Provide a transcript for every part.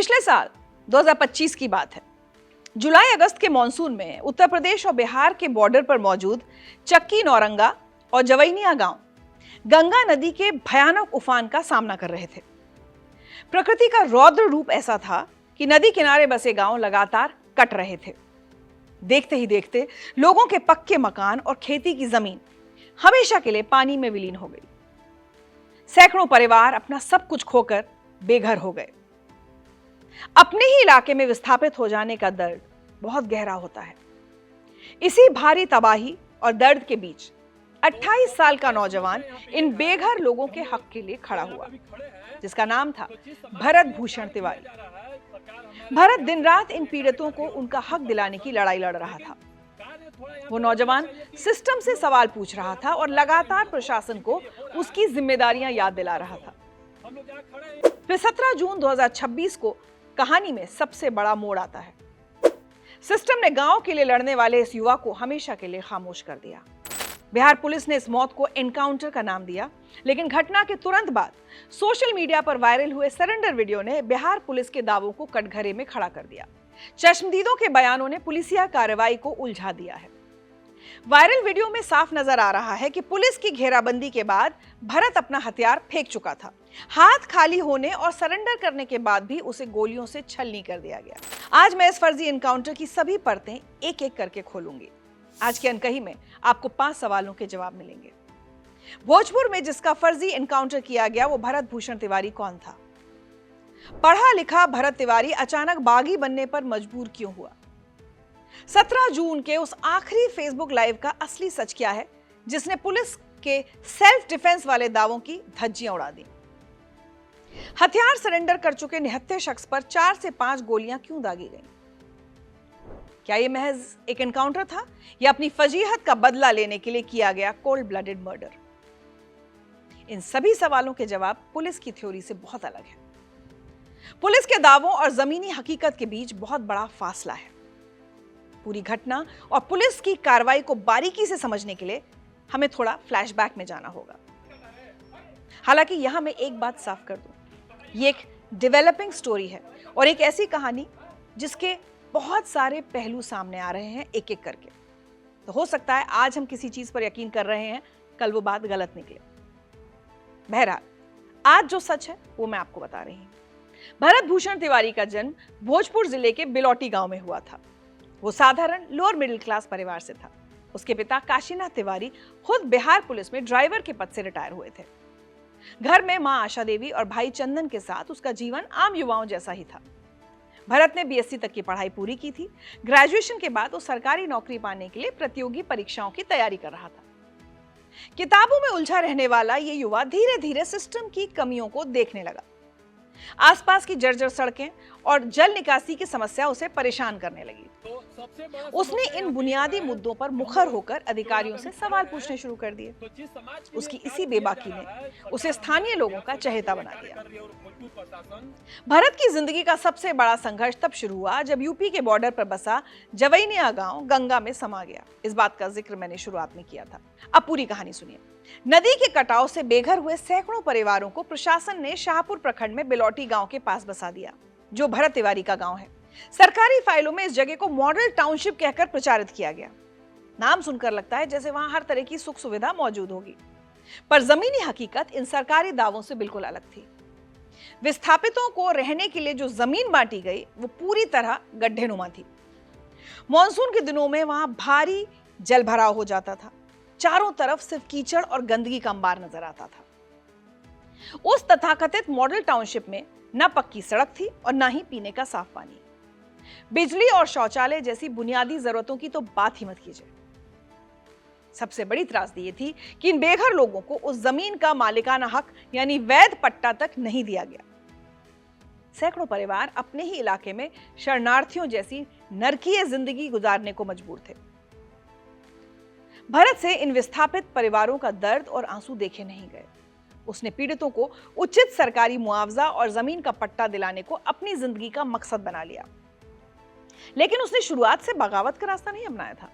पिछले साल 2025 की बात है। जुलाई अगस्त के मॉनसून में उत्तर प्रदेश और बिहार के बॉर्डर पर मौजूद चक्की नौरंगा और जवैनिया गांव गंगा नदी के भयानक उफान का सामना कर रहे थे। प्रकृति का रौद्र रूप ऐसा था कि नदी किनारे बसे गांव लगातार कट रहे थे। देखते ही देखते लोगों के पक्के मकान और खेती की जमीन हमेशा के लिए पानी में विलीन हो गई। सैकड़ों परिवार अपना सब कुछ खोकर बेघर हो गए। अपने ही इलाके में विस्थापित हो जाने का दर्द बहुत गहरा होता है। इसी भारी तबाही और दर्द के बीच 28 साल का नौजवान इन बेघर लोगों के हक के लिए खड़ा हुआ, जिसका नाम था भरत भूषण तिवारी। भरत दिन रात इन पीड़ितों को उनका हक दिलाने की लड़ाई लड़ रहा था। वो नौजवान सिस्टम से सवाल पूछ रहा था और लगातार प्रशासन को उसकी जिम्मेदारियां याद दिला रहा था। फिर 17 जून 2026 को कहानी में सबसे बड़ा मोड़ आता है। सिस्टम ने गांव के लिए लड़ने वाले इस युवा को हमेशा के लिए खामोश कर दिया। बिहार पुलिस ने इस मौत को एनकाउंटर का नाम दिया, लेकिन घटना के तुरंत बाद सोशल मीडिया पर वायरल हुए सरेंडर वीडियो ने बिहार पुलिस के दावों को कटघरे में खड़ा कर दिया। चश्मदीदों के बयानों ने पुलिसिया कार्रवाई को उलझा दिया है। वायरल वीडियो में साफ नजर आ रहा है कि पुलिस की घेराबंदी के बाद भरत अपना हथियार फेंक चुका था। हाथ खाली होने और सरेंडर करने के बाद भी उसे गोलियों से छलनी कर दिया गया। आज मैं इस फर्जी एनकाउंटर की सभी परतें एक एक करके खोलूंगी। आज के अनकही में आपको 5 सवालों के जवाब मिलेंगे। भोजपुर में जिसका फर्जी एनकाउंटर किया गया वो भरत भूषण तिवारी कौन था? पढ़ा लिखा भरत तिवारी अचानक बागी बनने पर मजबूर क्यों हुआ? 17 जून के उस आखिरी फेसबुक लाइव का असली सच क्या है जिसने पुलिस के सेल्फ डिफेंस वाले दावों की धज्जियां उड़ा दी? हथियार सरेंडर कर चुके निहत्थे शख्स पर 4 से 5 गोलियां क्यों दागी गईं? क्या यह महज एक एनकाउंटर था या अपनी फजीहत का बदला लेने के लिए किया गया कोल्ड ब्लडेड मर्डर? इन सभी सवालों के जवाब पुलिस की थ्योरी से बहुत अलग है। पुलिस के दावों और जमीनी हकीकत के बीच बहुत बड़ा फासला है। पूरी घटना और पुलिस की कार्रवाई को बारीकी से समझने के लिए हमें थोड़ा फ्लैशबैक में जाना होगा। हालांकि यहां मैं एक बात साफ कर दूं, ये एक डेवलपिंग स्टोरी है और एक ऐसी कहानी जिसके बहुत सारे पहलू सामने आ रहे हैं एक एक करके। तो हो सकता है आज हम किसी चीज पर यकीन कर रहे हैं, कल वो बात गलत निकले। बहरहाल आज जो सच है वो मैं आपको बता रही हूं। भरत भूषण तिवारी का जन्म भोजपुर जिले के बिलौटी गांव में हुआ था। वो साधारण लोअर मिडिल क्लास परिवार से था। उसके पिता काशीनाथ तिवारी खुद बिहार पुलिस में ड्राइवर के पद से रिटायर हुए थे। घर में मां आशा देवी और भाई चंदन के साथ उसका जीवन आम युवाओं जैसा ही था। भरत ने बीएससी तक की पढ़ाई पूरी की थी। ग्रेजुएशन के बाद वो सरकारी नौकरी पाने के लिए प्रतियोगी परीक्षाओं की तैयारी कर रहा था। किताबों में उलझा रहने वाला ये युवा धीरे धीरे सिस्टम की कमियों को देखने लगा। आसपास की जर्जर सड़कें और जल निकासी की समस्या उसे परेशान करने लगी। उसने इन बुनियादी मुद्दों पर मुखर होकर अधिकारियों से सवाल पूछने शुरू कर दिए। उसकी इसी बेबाकी ने उसे स्थानीय लोगों का चहेता बना दिया। भरत की जिंदगी का सबसे बड़ा संघर्ष तब शुरू हुआ जब यूपी के बॉर्डर पर बसा जवैनिया गांव गंगा में समा गया। इस बात का जिक्र मैंने शुरुआत में किया था। अब पूरी कहानी सुनिए। नदी के कटाव से बेघर हुए सैकड़ों परिवारों को प्रशासन ने शाहपुर प्रखंड में बिलौटी गांव के पास बसा दिया, जो भरत तिवारी का गांव है। सरकारी फाइलों में इस जगह को मॉडल टाउनशिप कहकर प्रचारित किया गया। नाम सुनकर लगता है जैसे वहां हर तरह की सुख सुविधा मौजूद होगी, पर जमीनी हकीकत इन सरकारी दावों से बिल्कुल अलग थी। विस्थापितों को रहने के लिए जो जमीन बांटी गई वो पूरी तरह गड्ढेनुमा थी। मॉनसून के दिनों में वहां भारी जल भराव हो जाता था। चारों तरफ सिर्फ कीचड़ और गंदगी का अंबार नजर आता था। उस तथाकथित मॉडल टाउनशिप में न पक्की सड़क थी और न ही पीने का साफ पानी। बिजली और शौचालय जैसी बुनियादी जरूरतों की तो बात ही मत कीजिए। सबसे बड़ी त्रासदी ये थी कि इन बेघर लोगों को उस जमीन का मालिकाना हक यानी वैध पट्टा तक नहीं दिया गया। सैकड़ों परिवार अपने ही इलाके में शरणार्थियों जैसी नरकीय जिंदगी गुजारने को मजबूर थे। भरत से इन विस्थापित परिवारों का दर्द और आंसू देखे नहीं गए। उसने पीड़ितों को उचित सरकारी मुआवजा और जमीन का पट्टा दिलाने को अपनी जिंदगी का मकसद बना लिया। लेकिन उसने शुरुआत से बगावत का रास्ता नहीं अपनाया था।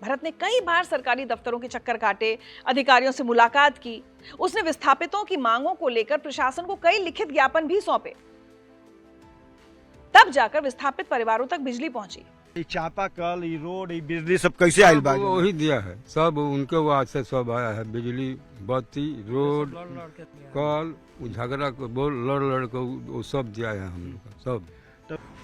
भरत ने कई बार सरकारी दफ्तरों के चक्कर काटे, अधिकारियों से मुलाकात की। उसने विस्थापितों की मांगों को लेकर प्रशासन को कई लिखित ज्ञापन भी सौंपे। तब जाकर विस्थापित परिवारों तक बिजली पहुंची। चापाकल, रोड, बिजली सब कैसे आयल बा? वही दिया है, सब उनके वहाँ से सब आया है, बिजली, बत्ती, रोड, कल, झगड़ा को लड़ लड़ को वो सब दिया है हम लोग का, सब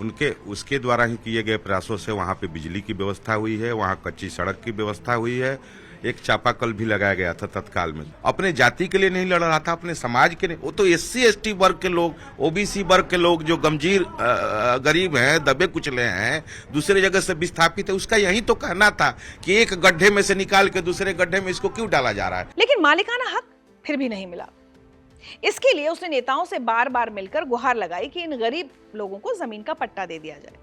उनके उसके द्वारा ही किए गए प्रयासों से वहाँ पे बिजली की व्यवस्था हुई है, वहाँ कच्ची सड़क की व्यवस्था हुई है, एक चापाकल भी लगाया गया था तत्काल में। अपने जाति के लिए नहीं लड़ रहा था, अपने समाज के लिए। वो तो SC ST वर्ग के लोग, OBC वर्ग के लोग जो गमजीर गरीब हैं, दबे कुचले हैं, दूसरे जगह से विस्थापित है, उसका यही तो कहना था कि एक गड्ढे में से निकाल के दूसरे गड्ढे में इसको क्यों डाला जा रहा है। लेकिन मालिकाना हक फिर भी नहीं मिला। इसके लिए उसने नेताओं से बार बार मिलकर गुहार लगाई कि इन गरीब लोगों को जमीन का पट्टा दे दिया जाए,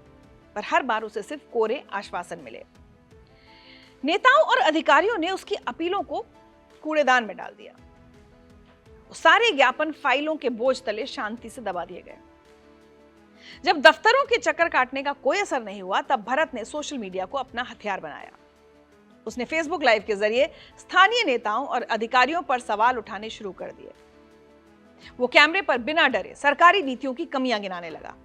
पर हर बार उसे सिर्फ कोरे आश्वासन मिले। नेताओं और अधिकारियों ने उसकी अपीलों को कूड़ेदान में डाल दिया। सारे ज्ञापन फाइलों के बोझ तले शांति से दबा दिए गए। जब दफ्तरों के चक्कर काटने का कोई असर नहीं हुआ, तब भरत ने सोशल मीडिया को अपना हथियार बनाया। उसने फेसबुक लाइव के जरिए स्थानीय नेताओं और अधिकारियों पर सवाल उठाने शुरू कर दिए। वो कैमरे पर बिना डरे सरकारी नीतियों की कमियां गिनाने लगा।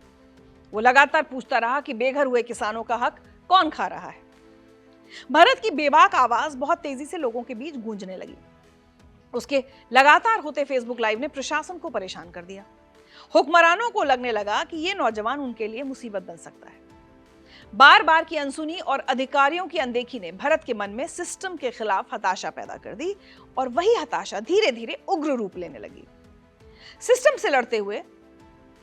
वो लगातार पूछता रहा कि बेघर हुए किसानों का हक कौन खा रहा है। भरत की बेबाक आवाज बहुत तेजी से लोगों के बीच गूंजने लगी। उसके लगातार होते फेसबुक लाइव ने प्रशासन को परेशान कर दिया। हुक्मरानों को लगने लगा कि ये नौजवान उनके लिए मुसीबत बन सकता है। बार बार की अनसुनी और अधिकारियों की अनदेखी ने भरत के मन में सिस्टम के खिलाफ हताशा पैदा कर दी, और वही हताशा धीरे धीरे उग्र रूप लेने लगी। सिस्टम से लड़ते हुए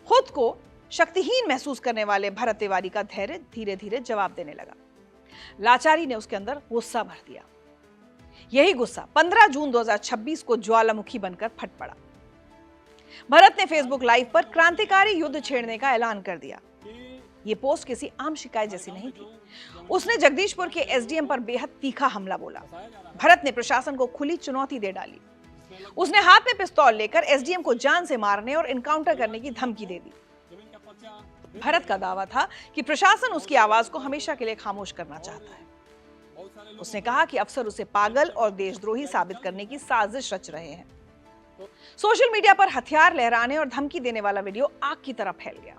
खुद को शक्तिहीन महसूस करने वाले भरत तिवारी का धैर्य धीरे धीरे जवाब देने लगा। लाचारी ने उसके अंदर गुस्सा भर दिया। यही गुस्सा 15 जून 2026 को ज्वालामुखी बनकर फट पड़ा। भरत ने फेसबुक लाइव पर क्रांतिकारी युद्ध छेड़ने का ऐलान कर दिया। यह पोस्ट किसी आम शिकायत जैसी नहीं थी। उसने जगदीशपुर के SDM पर बेहद तीखा हमला बोला। भरत ने प्रशासन को खुली चुनौती दे डाली। उसने हाथ में पिस्तौल लेकर SDM को जान से मारने और एनकाउंटर करने की धमकी दे दी। भरत का दावा था कि प्रशासन उसकी आवाज को हमेशा के लिए खामोश करना चाहता है। उसने कहा कि अफसर उसे पागल और देशद्रोही साबित करने की साजिश रच रहे हैं। सोशल मीडिया पर हथियार लहराने और धमकी देने वाला वीडियो आग की तरह फैल गया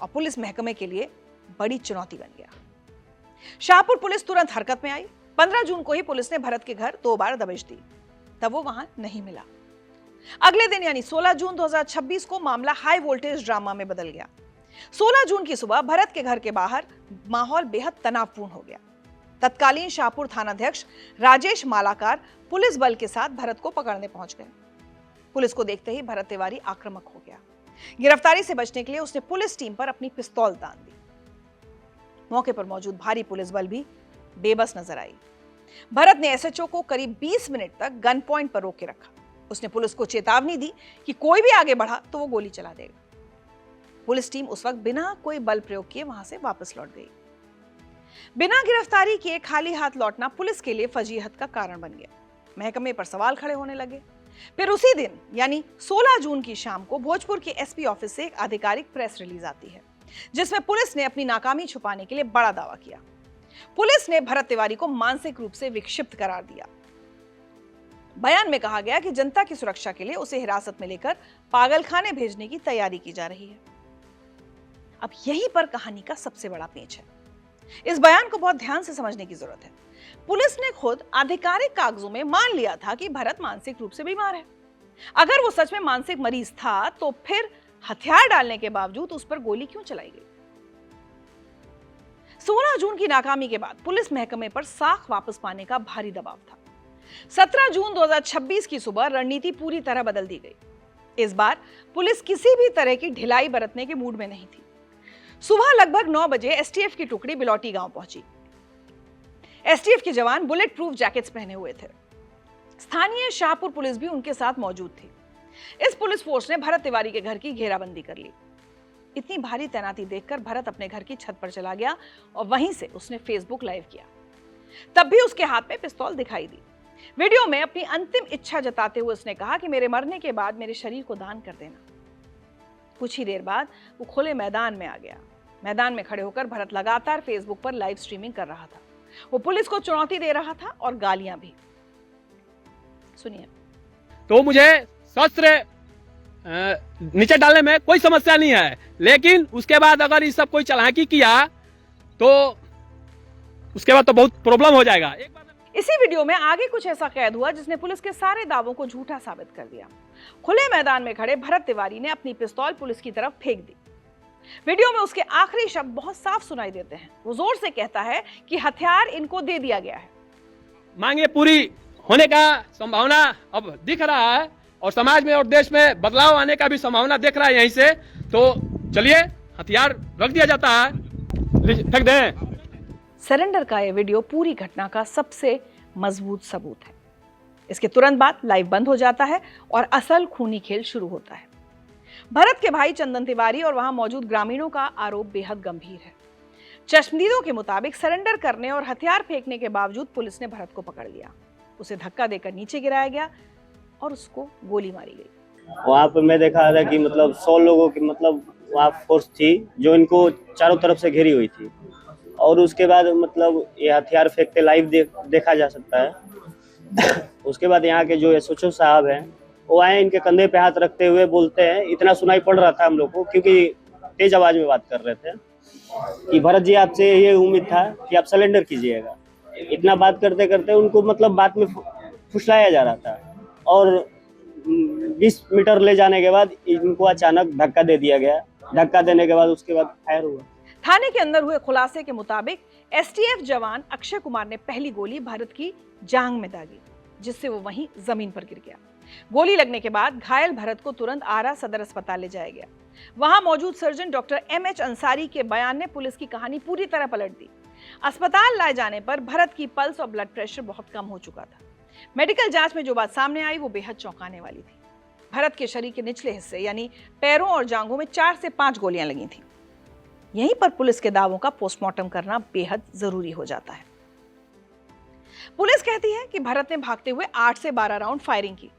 और पुलिस महकमे के लिए बड़ी चुनौती बन गया। शाहपुर पुलिस तुरंत हरकत में आई। 15 जून को ही पुलिस ने भरत के घर 2 बार दबिश दी, तब वो वहां नहीं मिला। अगले दिन यानी 16 जून 2026 को मामला हाई वोल्टेज ड्रामा में बदल गया। 16 जून की सुबह भरत के घर के बाहर माहौल बेहद तनावपूर्ण हो गया। तत्कालीन शाहपुर थानाध्यक्ष राजेश मालाकार पुलिस बल के साथ भरत को पकड़ने पहुंच गए। पुलिस को देखते ही भरत तिवारी आक्रामक हो गया। गिरफ्तारी से बचने के लिए उसने पुलिस टीम पर अपनी पिस्तौल तान दी। मौके पर मौजूद भारी पुलिस बल भी बेबस नजर आई। भरत ने SHO को करीब 20 मिनट तक गन पॉइंट पर रोके रखा। उसने पुलिस को चेतावनी दी कि कोई भी आगे बढ़ा तो वो गोली चला देगा। पुलिस टीम उस वक्त बिना कोई बल प्रयोग किए वहां से वापस लौट गई। बिना गिरफ्तारी किए खाली हाथ लौटना पुलिस के लिए फजीहत का कारण बन गया। महकमे पर सवाल खड़े होने लगे। फिर उसी दिन यानी 16 जून की शाम को भोजपुर के SP ऑफिस से एक आधिकारिक प्रेस रिलीज आती है, जिसमें पुलिस ने अपनी नाकामी छुपाने के लिए बड़ा दावा किया। पुलिस ने भरत तिवारी को मानसिक रूप से विक्षिप्त करार दिया। बयान में कहा गया कि जनता की सुरक्षा के लिए उसे हिरासत में लेकर पागलखाने भेजने की तैयारी की जा रही है। अब यहीं पर कहानी का सबसे बड़ा पेच है। इस बयान को बहुत ध्यान से समझने की जरूरत है। पुलिस ने खुद आधिकारिक कागजों में मान लिया था कि भरत मानसिक रूप से बीमार है। अगर वो सच में मानसिक मरीज था, तो फिर हथियार डालने के बावजूद उस पर गोली क्यों चलाई गई? 16 जून की नाकामी के बाद पुलिस महकमे पर साख वापस पाने का भारी दबाव था। 17 जून 2026 की सुबह रणनीति पूरी तरह बदल दी गई। इस बार पुलिस किसी भी तरह की ढिलाई बरतने के मूड में नहीं थी। सुबह लगभग 9 बजे STF की टुकड़ी बिलौटी गांव पहुंची। STF के जवान बुलेट प्रूफ जैकेट्स पहने हुए थे। स्थानीय शाहपुर पुलिस भी उनके साथ मौजूद थी। इस पुलिस फोर्स ने भरत तिवारी के घर की घेराबंदी कर ली। इतनी भारी तैनाती देखकर भरत अपने घर की छत पर चला गया और वहीं से उसने फेसबुक लाइव किया। तब भी उसके हाथ में पिस्तौल दिखाई दी। वीडियो में अपनी अंतिम इच्छा जताते हुए उसने कहा कि मेरे मरने के बाद मेरे शरीर को दान कर देना। कुछ ही देर बाद वो खुले मैदान में आ गया। मैदान में खड़े होकर भरत लगातार फेसबुक पर लाइव स्ट्रीमिंग कर रहा था। वो पुलिस को चुनौती दे रहा था और गालियां भी। सुनिए। तो मुझे शस्त्र नीचे डालने में कोई समस्या नहीं है, लेकिन उसके बाद अगर ये सब कोई चालाकी किया तो उसके बाद तो बहुत प्रॉब्लम हो जाएगा। एक बार इसी वीडियो में आगे कुछ ऐसा कैद हुआ जिसने पुलिस के सारे दावों को झूठा साबित कर दिया। खुले मैदान में खड़े भरत तिवारी ने अपनी पिस्तौल पुलिस की तरफ फेंक दी। वीडियो में उसके आखिरी शब्द बहुत साफ सुनाई देते हैं। वो जोर से कहता है कि हथियार इनको दे दिया गया है। मांगे पूरी होने का संभावना अब दिख रहा है और समाज में और देश में बदलाव आने का भी संभावना दिख रहा है यहीं से। तो चलिए हथियार रख दिया जाता है, फेंक दें। सरेंडर का यह वीडियो पूरी घटना का सबसे मजबूत सबूत है। इसके तुरंत बाद लाइव बंद हो जाता है और असल खूनी खेल शुरू होता है। भरत के भाई चंदन तिवारी और वहां मौजूद ग्रामीणों का आरोप बेहद गंभीर है। चश्मदीदों के मुताबिक सरेंडर करने और हथियार फेंकने के बावजूद पुलिस ने भरत को पकड़ लिया। उसे धक्का देकर नीचे गिराया गया और उसको गोली मारी गई। वहाँ पे मैं देखा था कि मतलब 100 लोगों की मतलब वहाँ फोर्स थी जो इनको चारों तरफ से घेरी हुई थी। और उसके बाद मतलब ये हथियार फेंकते लाइव देखा जा सकता है। उसके बाद यहाँ के जो एसएचओ साहब हैं वो आए, इनके कंधे पे हाथ रखते हुए बोलते हैं, इतना सुनाई पड़ रहा था हम लोग को क्योंकि तेज आवाज में बात कर रहे थे कि भरत जी आपसे ये उम्मीद था कि आप सरेंडर कीजिएगा। इतना बात करते करते उनको मतलब बात में फुसलाया जा रहा था और 20 मीटर ले जाने के बाद इनको अचानक धक्का दे दिया गया। धक्का देने के बाद उसके बाद फायर हुआ। थाने के अंदर हुए खुलासे के मुताबिक एसटीएफ जवान अक्षय कुमार ने पहली गोली भरत की जांघ में दागी, जिससे वो वहीं जमीन पर गिर गया। गोली लगने के बाद घायल भरत को तुरंत आरा सदर अस्पताल ले जाया गया। वहां मौजूद सर्जन डॉक्टर एमएच अंसारी के बयान ने पुलिस की कहानी पूरी तरह पलट दी। अस्पताल लाए जाने पर भरत की पल्स और ब्लड प्रेशर बहुत कम हो चुका था। मेडिकल जांच में जो बात सामने आई वो बेहद चौंकाने वाली थी। भरत के शरीर के निचले हिस्से यानी पैरों और जांघों में 4 से 5 गोलियां लगी थीं। यहीं पर पुलिस के दावों का पोस्टमार्टम करना बेहद जरूरी हो जाता है। पुलिस कहती है कि भरत ने भागते हुए 8 से 12 राउंड फायरिंग की।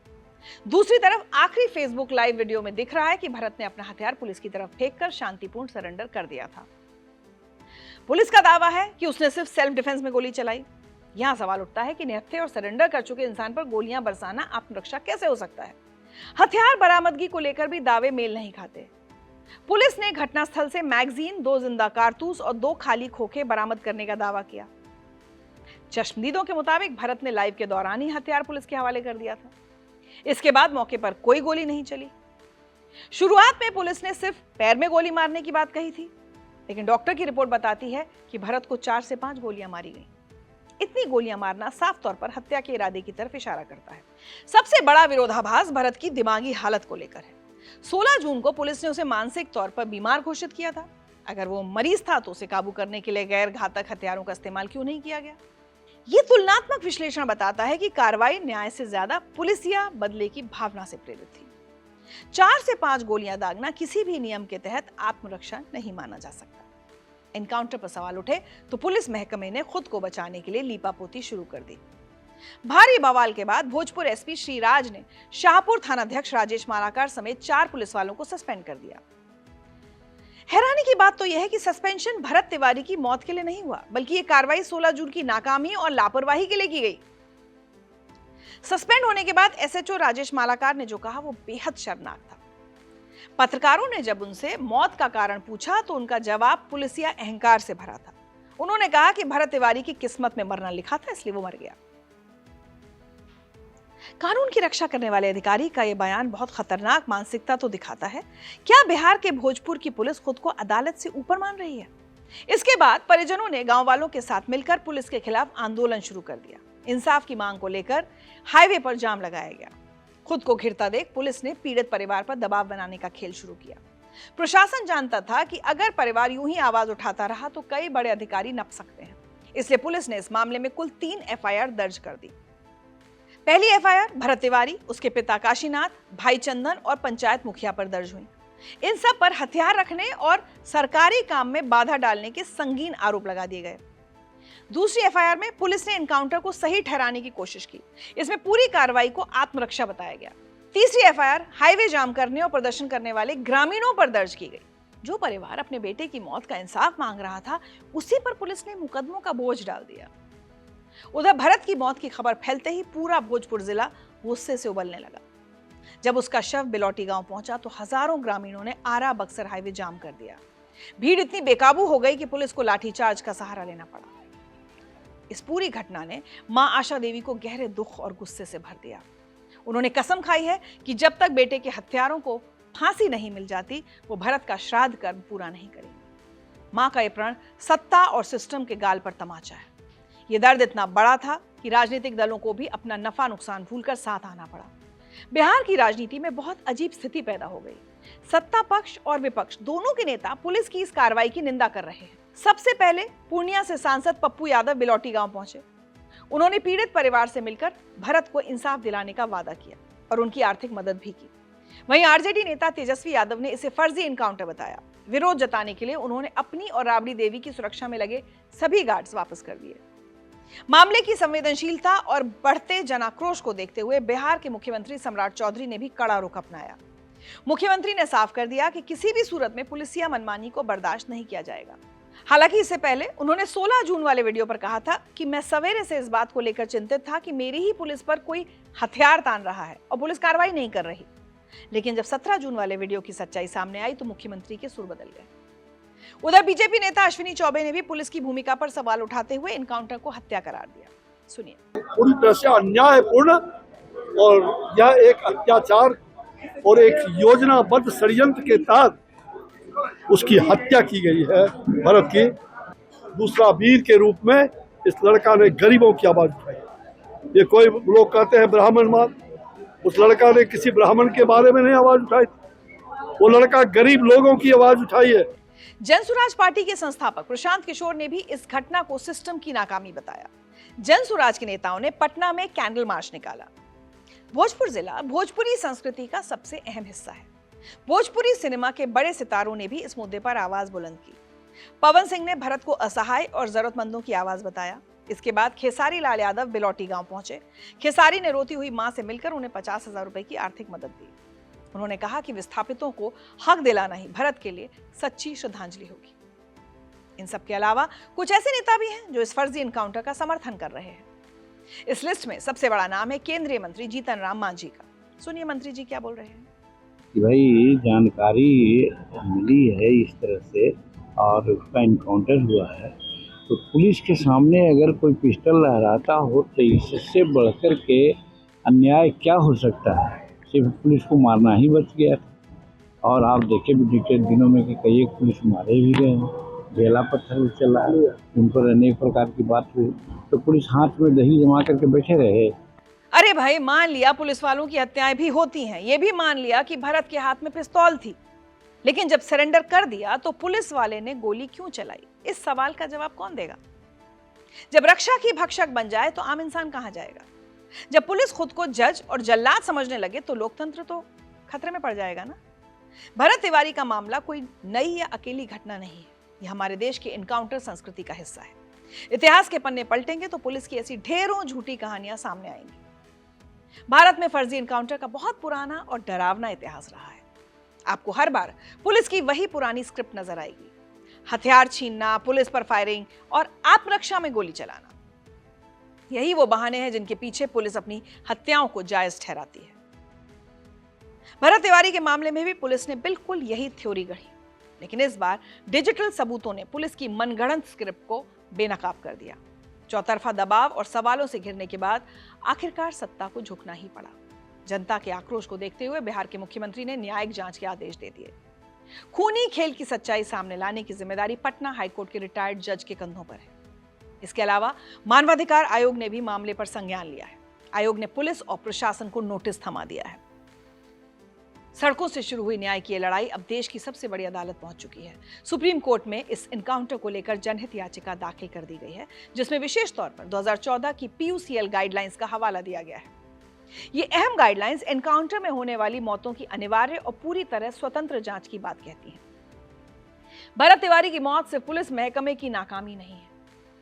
दूसरी तरफ आखिरी फेसबुक लाइव वीडियो में दिख रहा है कि भरत ने अपना हथियार पुलिस की तरफ फेंककर शांतिपूर्ण सरेंडर कर दिया था। पुलिस का दावा है कि उसने सिर्फ सेल्फ डिफेंस में गोली चलाई। यहां सवाल उठता है कि निहत्थे और सरेंडर कर चुके इंसान पर गोलियां बरसाना आत्मरक्षा कैसे हो सकता है। हथियार बरामदगी को लेकर भी दावे मेल नहीं खाते। पुलिस ने घटनास्थल से मैगजीन, 2 जिंदा कारतूस और 2 खाली खोखे बरामद करने का दावा किया। चश्मदीदों के मुताबिक भरत ने लाइव के दौरान ही हथियार पुलिस के हवाले कर दिया था। इसके बाद मौके पर कोई गोली नहीं चली। शुरुआत में पुलिस ने सिर्फ पैर में गोली मारने की बात कही थी, लेकिन डॉक्टर की रिपोर्ट बताती है कि भरत को 4 से 5 गोलियां मारी गई। इतनी गोलियां मारना साफ तौर पर हत्या के इरादे की तरफ इशारा करता है। सबसे बड़ा विरोधाभास भरत की दिमागी हालत को लेकर है। 16 जून को पुलिस ने उसे मानसिक तौर पर बीमार घोषित किया था। अगर वो मरीज था तो उसे काबू करने के लिए गैर घातक हथियारों का इस्तेमाल क्यों नहीं किया गया? ये तुलनात्मक विश्लेषण बताता है कि कार्रवाई न्याय से ज्यादा पुलिसिया बदले की भावना से प्रेरित थी। 4 से 5 गोलियां दागना किसी भी नियम के तहत आत्मरक्षा नहीं माना जा सकता। एनकाउंटर पर सवाल उठे तो पुलिस महकमे ने खुद को बचाने के लिए लीपापोती शुरू कर दी। भारी बवाल के बाद भोजपुर एसपी श्रीराज ने शाहपुर थानाध्यक्ष राजेश मालाकार समेत 4 पुलिस वालों को सस्पेंड कर दिया। हैरानी की बात तो यह है कि सस्पेंशन भरत तिवारी की मौत के लिए नहीं हुआ, बल्कि यह कार्रवाई 16 जून की नाकामी और लापरवाही के लिए की गई। सस्पेंड होने के बाद एसएचओ राजेश मालाकार ने जो कहा वो बेहद शर्मनाक था। पत्रकारों ने जब उनसे मौत का कारण पूछा तो उनका जवाब पुलिसिया अहंकार से भरा था। उन्होंने कहा कि भरत तिवारी की किस्मत में मरना लिखा था, इसलिए वो मर गया। कानून की रक्षा करने वाले अधिकारी का यह बयान बहुत खतरनाक मानसिकता तो दिखाता है। क्या बिहार के भोजपुर की पुलिस खुद को अदालत से ऊपर मान रही है? इसके बाद परिजनों ने गांव वालों के साथ मिलकर पुलिस के खिलाफ आंदोलन शुरू कर दिया। इंसाफ की मांग को लेकर हाईवे पर जाम लगाया गया। खुद को घिरता देख पुलिस ने पीड़ित परिवार पर दबाव बनाने का खेल शुरू किया। प्रशासन जानता था कि अगर परिवार यूं ही आवाज उठाता रहा तो कई बड़े अधिकारी नप सकते हैं, इसलिए पुलिस ने इस मामले में कुल 3 एफआईआर दर्ज कर दी। पहली एफआईआर भरत तिवारी, उसके पिता काशीनाथ, भाई चंदन और पंचायत मुखिया पर दर्ज हुई। इन सब पर हथियार रखने और सरकारी काम में बाधा डालने के संगीन आरोप लगा दिए गए। दूसरी एफआईआर में पुलिस ने एनकाउंटर को सही ठहराने की कोशिश की। इसमें पूरी कार्रवाई को आत्मरक्षा बताया गया। तीसरी एफआईआर हाईवे जाम करने और प्रदर्शन करने वाले ग्रामीणों पर दर्ज की गई। जो परिवार अपने बेटे की मौत का इंसाफ मांग रहा था, उसी पर पुलिस ने मुकदमों का बोझ डाल दिया। उधर भरत की मौत की खबर फैलते ही पूरा भोजपुर जिला गुस्से से उबलने लगा। जब उसका शव बिलौटी गांव पहुंचा तो हजारों ग्रामीणों ने आरा बक्सर हाईवे जाम कर दिया। भीड़ इतनी बेकाबू हो गई कि पुलिस को लाठीचार्ज का सहारा लेना पड़ा। इस पूरी घटना ने मां आशा देवी को गहरे दुख और गुस्से से भर दिया। उन्होंने कसम खाई है कि जब तक बेटे के हत्यारों को फांसी नहीं मिल जाती वो भरत का श्राद्ध कर्म पूरा नहीं करेंगे। मां का ये प्रण सत्ता और सिस्टम के गाल पर तमाचा है। ये दर्द इतना बड़ा था कि राजनीतिक दलों को भी अपना नफा नुकसान भूलकर साथ आना पड़ा। बिहार की राजनीति में बहुत अजीब स्थिति पैदा हो गई। सत्ता पक्ष और विपक्ष दोनों के नेता पुलिस की इस कार्रवाई की निंदा कर रहे हैं। सबसे पहले पूर्णिया से सांसद पप्पू यादव बिलौटी गांव पहुंचे। उन्होंने पीड़ित परिवार से मिलकर भरत को इंसाफ दिलाने का वादा किया और उनकी आर्थिक मदद भी की। वहीं आरजेडी नेता तेजस्वी यादव ने इसे फर्जी एनकाउंटर बताया। विरोध जताने के लिए उन्होंने अपनी और राबड़ी देवी की सुरक्षा में लगे सभी गार्ड्स वापस कर दिए। मामले की संवेदनशीलता और बढ़ते जनाक्रोश को देखते हुए बिहार के मुख्यमंत्री सम्राट चौधरी ने भी कड़ा रुख अपनाया। मुख्यमंत्री ने साफ कर दिया कि किसी भी सूरत में पुलिसिया मनमानी को बर्दाश्त नहीं किया जाएगा। हालांकि इससे पहले उन्होंने 16 जून वाले वीडियो पर कहा था कि मैं सवेरे से इस बात को लेकर चिंतित था कि मेरी ही पुलिस पर कोई हथियार तान रहा है और पुलिस कार्रवाई नहीं कर रही। लेकिन जब 17 जून वाले वीडियो की सच्चाई सामने आई तो मुख्यमंत्री के सुर बदल गए। उधर बीजेपी नेता अश्विनी चौबे ने भी पुलिस की भूमिका पर सवाल उठाते हुए एनकाउंटर को हत्या करार दिया। सुनिए। पूरी तरह से अन्यायपूर्ण और यह एक अत्याचार और एक योजनाबद्ध षड्यंत्र के तहत उसकी हत्या की गई है भरत की। दूसरा वीर के रूप में इस लड़का ने गरीबों की आवाज उठाई। ये कोई लोग कहते हैं ब्राह्मण मार, उस लड़का ने किसी ब्राह्मण के बारे में नहीं आवाज उठाई, वो लड़का गरीब लोगों की आवाज उठाई है। जनसुराज पार्टी के संस्थापक प्रशांत किशोर ने भी इस घटना को सिस्टम की नाकामी बताया। जनसुराज के नेताओं ने पटना में कैंडल मार्च निकाला। भोजपुर जिला भोजपुरी संस्कृति का सबसे अहम हिस्सा है। भोजपुरी सिनेमा के बड़े सितारों ने भी इस मुद्दे पर आवाज बुलंद की। पवन सिंह ने भरत को असहाय और जरूरतमंदों की आवाज बताया। इसके बाद खेसारी लाल यादव बिलौटी गांव पहुंचे। खेसारी ने रोती हुई मां से मिलकर उन्हें 50,000 रुपए की आर्थिक मदद दी। उन्होंने कहा कि विस्थापितों को हक दिलाना ही भरत के लिए सच्ची श्रद्धांजलि होगी। इन सब के अलावा कुछ ऐसे नेता भी हैं जो इस फर्जी एनकाउंटर का समर्थन कर रहे हैं। इस लिस्ट में सबसे बड़ा नाम है केंद्रीय मंत्री जीतन राम मांझी का। सुनिए मंत्री जी क्या बोल रहे हैं। कि भाई जानकारी मिली है इस तरह से और उसका इनकाउंटर हुआ है, तो पुलिस के सामने अगर कोई पिस्टल लहराता हो तो इससे बढ़कर के अन्याय क्या हो सकता है। सिर्फ पुलिस को मारना ही बच गया था और आप देखे भी बीते दिनों में कि कई एक पुलिस मारे भी गए हैं, बेला पत्थर चला, उन पर अनेक प्रकार की बात हुई, तो पुलिस हाथ में दही जमा करके बैठे रहे। अरे भाई मान लिया पुलिस वालों की हत्याएं भी होती हैं, ये भी मान लिया कि भरत के हाथ में पिस्तौल थी, लेकिन जब सरेंडर कर दिया तो पुलिस वाले ने गोली क्यों चलाई? इस सवाल का जवाब कौन देगा? जब रक्षा की भक्षक बन जाए तो आम इंसान कहां जाएगा? जब पुलिस खुद को जज और जल्लाद समझने लगे तो लोकतंत्र तो खतरे में पड़ जाएगा ना। भरत तिवारी का मामला कोई नई या अकेली घटना नहीं है, यह हमारे देश की एनकाउंटर संस्कृति का हिस्सा है। इतिहास के पन्ने पलटेंगे तो पुलिस की ऐसी ढेरों झूठी कहानियां सामने आएंगी। भारत में फर्जी एनकाउंटर का बहुत पुराना और डरावना इतिहास रहा है। आपको हर बार पुलिस की वही पुरानी स्क्रिप्ट नजर आएगी। हथियार छीनना, पुलिस पर फायरिंग और आत्मरक्षा में गोली चलाना, यही वो बहाने हैं जिनके पीछे पुलिस अपनी हत्याओं को जायज ठहराती है। भरत तिवारी के मामले में भी पुलिस ने बिल्कुल यही थ्योरी गढ़ी, लेकिन इस बार डिजिटल सबूतों ने पुलिस की मनगढ़ंत स्क्रिप्ट को बेनकाब कर दिया। चौतरफा दबाव और सवालों से घिरने के बाद आखिरकार सत्ता को झुकना ही पड़ा। जनता के आक्रोश को देखते हुए बिहार के मुख्यमंत्री ने न्यायिक जांच के आदेश दे दिए। खूनी खेल की सच्चाई सामने लाने की जिम्मेदारी पटना हाईकोर्ट के रिटायर्ड जज के कंधों पर है। इसके अलावा मानवाधिकार आयोग ने भी मामले पर संज्ञान लिया है। आयोग ने पुलिस और प्रशासन को नोटिस थमा दिया है। सड़कों से शुरू हुई न्याय की ये लड़ाई अब देश की सबसे बड़ी अदालत पहुंच चुकी है। सुप्रीम कोर्ट में इस एनकाउंटर को लेकर जनहित याचिका दाखिल कर दी गई है, जिसमें विशेष तौर पर 2014 की PUCL गाइडलाइंस का हवाला दिया गया है। ये अहम गाइडलाइंस एनकाउंटर में होने वाली मौतों की अनिवार्य और पूरी तरह स्वतंत्र जांच की बात कहती है। भरत तिवारी की मौत सिर्फ पुलिस महकमे की नाकामी नहीं है,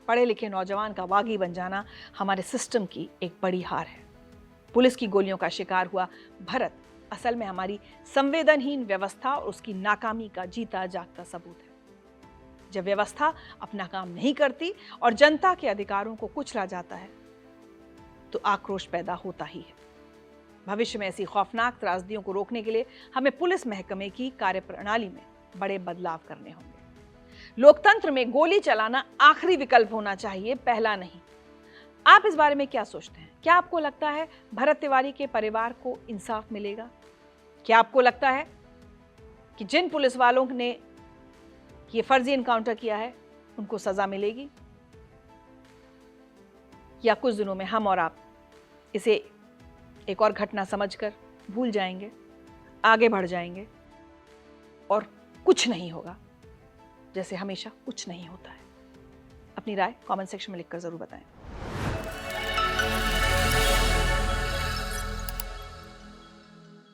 पढ़े लिखे नौजवान का बागी बन जाना हमारे सिस्टम की एक बड़ी हार है। पुलिस की गोलियों का शिकार हुआ भरत असल में हमारी संवेदनहीन व्यवस्था और उसकी नाकामी का जीता जागता सबूत है। जब व्यवस्था अपना काम नहीं करती और जनता के अधिकारों को कुचला जाता है तो आक्रोश पैदा होता ही है। भविष्य में ऐसी खौफनाक त्रासदियों को रोकने के लिए हमें पुलिस महकमे की कार्यप्रणाली में बड़े बदलाव करने होंगे। लोकतंत्र में गोली चलाना आखिरी विकल्प होना चाहिए, पहला नहीं। आप इस बारे में क्या सोचते हैं? क्या आपको लगता है भरत तिवारी के परिवार को इंसाफ मिलेगा? क्या आपको लगता है कि जिन पुलिस वालों ने ये फर्जी एनकाउंटर किया है उनको सजा मिलेगी? या कुछ दिनों में हम और आप इसे एक और घटना समझकर भूल जाएंगे, आगे बढ़ जाएंगे और कुछ नहीं होगा, जैसे हमेशा कुछ नहीं होता है? अपनी राय कमेंट सेक्शन में लिखकर जरूर बताएं।